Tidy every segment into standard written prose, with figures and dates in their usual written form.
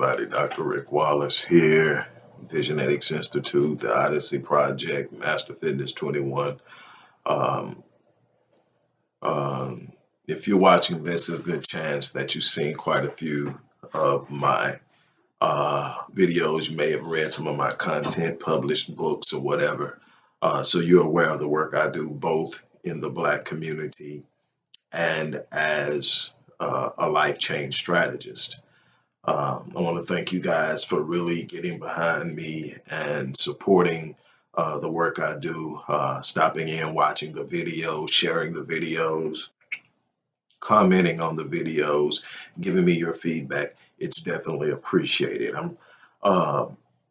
everybody. Dr. Rick Wallace here, Visionetics Institute, the Odyssey Project, Master Fitness 21. Um, um, if you're watching this, there's a good chance that you've seen quite a few of my videos. You may have read some of my content, published books, or whatever. So you're aware of the work I do both in the Black community and as a life change strategist. I want to thank you guys for really getting behind me and supporting the work I do, stopping in, watching the videos, sharing the videos, commenting on the videos, giving me your feedback. It's definitely appreciated. I'm uh,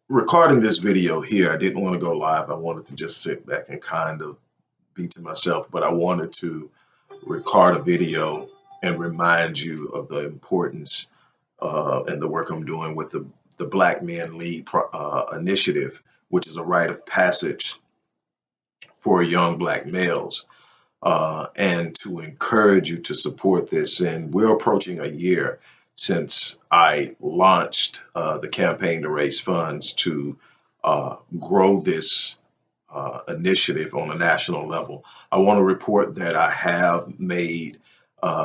recording this video here. I didn't want to go live. I wanted to just sit back and kind of be to myself, but I wanted to record a video and remind you of the importance and the work I'm doing with the Black Men Lead Initiative, which is a rite of passage for young Black males, and to encourage you to support this. And we're approaching a year since I launched the campaign to raise funds to grow this initiative on a national level. I want to report that I have made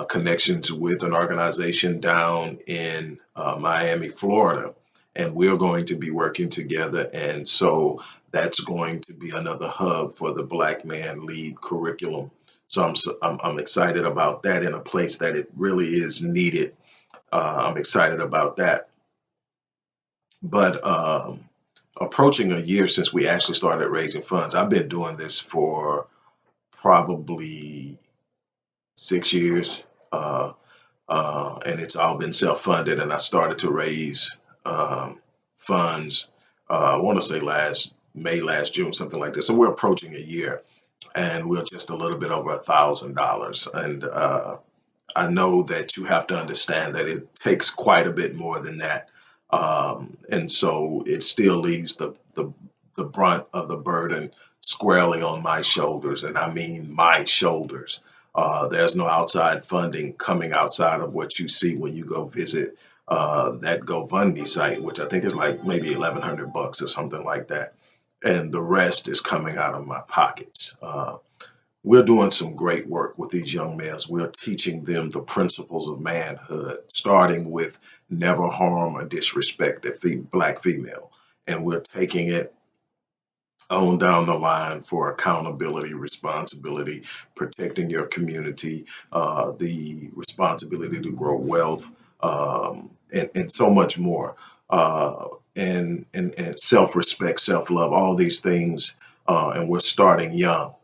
connections with an organization down in Miami, Florida, and we're going to be working together. And so that's going to be another hub for the Black Man Lead curriculum. So I'm excited about that in a place that it really is needed. I'm excited about that. But approaching a year since we actually started raising funds, I've been doing this for probably 6 years, and it's all been self-funded. And I started to raise funds. I want to say last May, last June, something like this. So we're approaching a year, and we're just a little bit over $1,000. And I know that you have to understand that it takes quite a bit more than that. And so it still leaves the brunt of the burden squarely on my shoulders, and I mean my shoulders. There's no outside funding coming outside of what you see when you go visit that GoFundMe site, which I think is like maybe 1,100 bucks or something like that. And the rest is coming out of my pockets. We're doing some great work with these young males. We're teaching them the principles of manhood, starting with never harm or disrespect a Black female. And we're taking it on down the line for accountability, responsibility, protecting your community, the responsibility to grow wealth, and so much more. And self-respect, self-love, all these things. And we're starting young.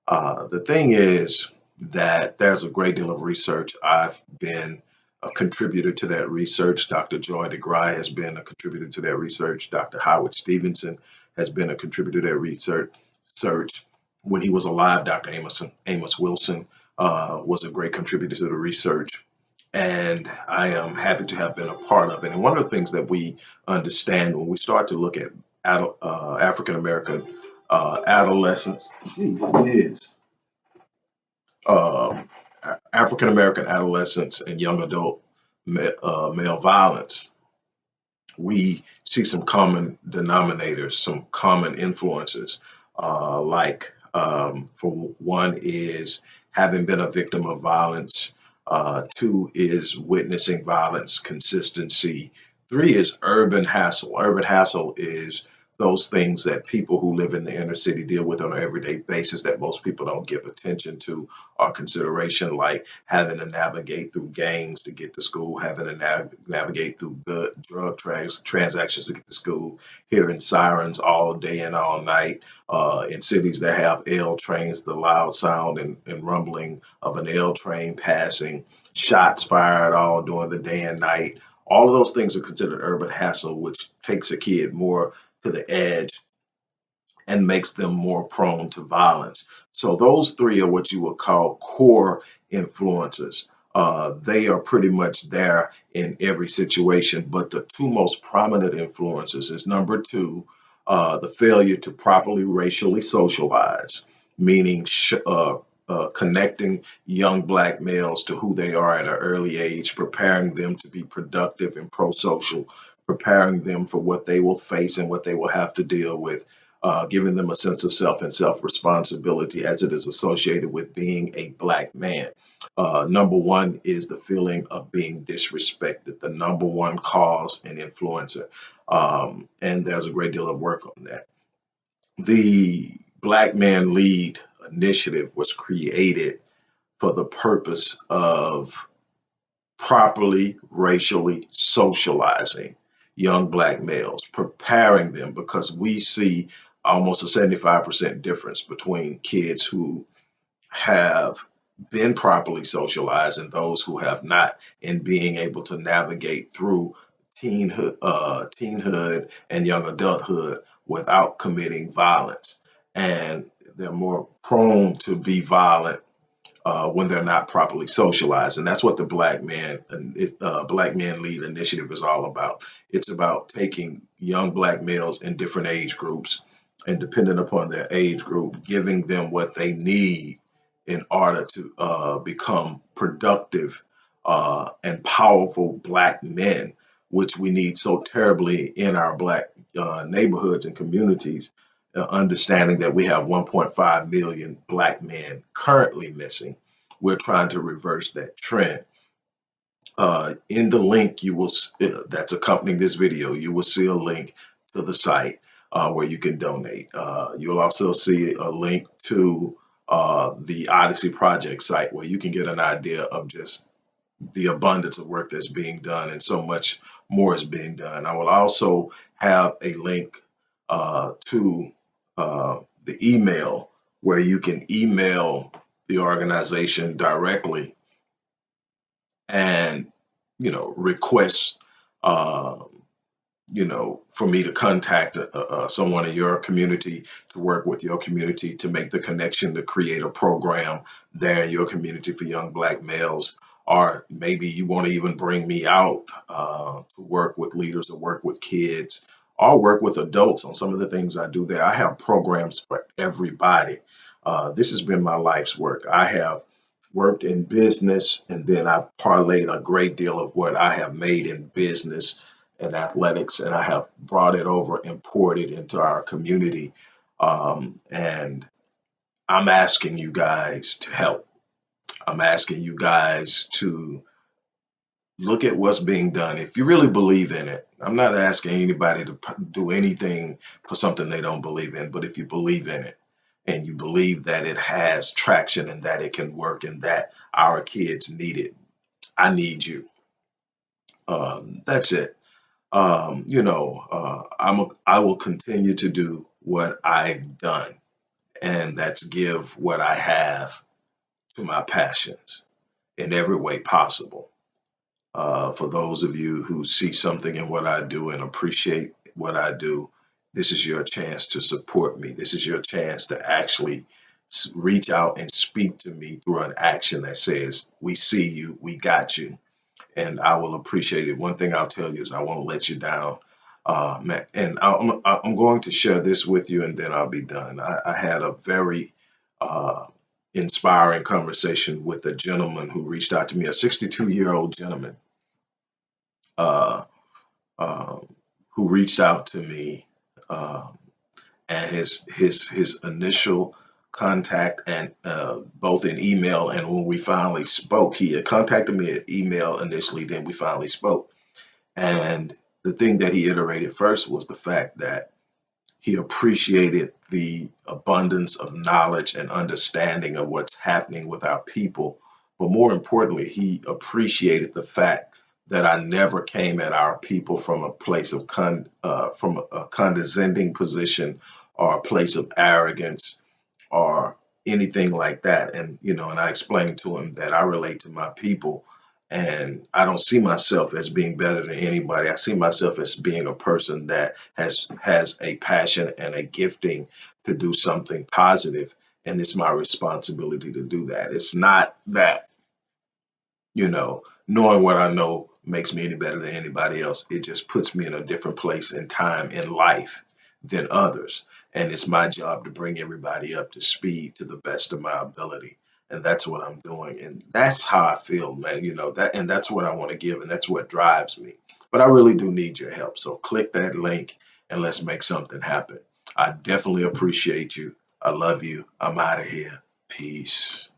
The thing is that there's a great deal of research. I've been a contributor to that research. Dr. Joy DeGruy has been a contributor to that research. Dr. Howard Stevenson has been a contributor to that research. When he was alive, Dr. Amos Wilson was a great contributor to the research. And I am happy to have been a part of it. And one of the things that we understand when we start to look at African American adolescents, gee, what it is, um, African American adolescents and young adult male violence, we see some common denominators, some common influences. For one, is having been a victim of violence. Two is witnessing violence consistency. Three is urban hassle. Urban hassle is those things that people who live in the inner city deal with on an everyday basis that most people don't give attention to or consideration, like having to navigate through gangs to get to school, having to navigate through drug transactions to get to school, hearing sirens all day and all night. In cities that have L trains, the loud sound and rumbling of an L train passing, shots fired all during the day and night. All of those things are considered urban hassle, which takes a kid more to the edge and makes them more prone to violence. So those three are what you would call core influences. They are pretty much there in every situation, but the two most prominent influences is number two, the failure to properly racially socialize, meaning connecting young Black males to who they are at an early age, preparing them to be productive and pro-social, preparing them for what they will face and what they will have to deal with, giving them a sense of self and self responsibility as it is associated with being a Black man. Number one is the feeling of being disrespected, the number one cause and influencer. And there's a great deal of work on that. The Black Man Lead initiative was created for the purpose of properly racially socializing young Black males, preparing them, because we see almost a 75% difference between kids who have been properly socialized and those who have not, in being able to navigate through teenhood and young adulthood without committing violence. And they're more prone to be violent when they're not properly socialized. And that's what the Black Man Lead Initiative is all about. It's about taking young Black males in different age groups, and depending upon their age group, giving them what they need in order to become productive and powerful Black men, which we need so terribly in our Black neighborhoods and communities. Understanding that we have 1.5 million Black men currently missing, we're trying to reverse that trend. In the link that's accompanying this video, you will see a link to the site where you can donate. You'll also see a link to the Odyssey Project site where you can get an idea of just the abundance of work that's being done, and so much more is being done. I will also have a link to the email where you can email the organization directly and request uh, for me to contact someone in your community to work with your community to make the connection to create a program there in your community for young Black males. Or maybe you want to even bring me out to work with leaders or work with kids or work with adults on some of the things I do there. I have programs for everybody. This has been my life's work. I have worked in business, and then I've parlayed a great deal of what I have made in business and athletics, and I have brought it over and poured it into our community. And I'm asking you guys to help. I'm asking you guys to look at what's being done. If you really believe in it, I'm not asking anybody to do anything for something they don't believe in, but if you believe in it and you believe that it has traction and that it can work and that our kids need it, I need you. That's it. I will continue to do what I've done, and that's give what I have to my passions in every way possible. For those of you who see something in what I do and appreciate what I do, this is your chance to support me. This is your chance to actually reach out and speak to me through an action that says, "We see you, we got you," and I will appreciate it. One thing I'll tell you is I won't let you down. And I'm going to share this with you, and then I'll be done. I had a very uh, inspiring conversation with a gentleman who reached out to me, a 62-year-old gentleman uh, uh, who reached out to me, um, and his initial contact, and both in email and when we finally spoke. He had contacted me at email initially, then we finally spoke. And the thing that he iterated first was the fact that he appreciated the abundance of knowledge and understanding of what's happening with our people. But more importantly, he appreciated the fact that I never came at our people from a place of from a condescending position or a place of arrogance or anything like that. And and I explained to him that I relate to my people, and I don't see myself as being better than anybody. I see myself as being a person that has a passion and a gifting to do something positive, and it's my responsibility to do that. It's not that knowing what I know makes me any better than anybody else. It just puts me in a different place and time in life than others. And it's my job to bring everybody up to speed to the best of my ability. And that's what I'm doing. And that's how I feel, man. That, and that's what I want to give. And that's what drives me. But I really do need your help. So click that link and let's make something happen. I definitely appreciate you. I love you. I'm out of here. Peace.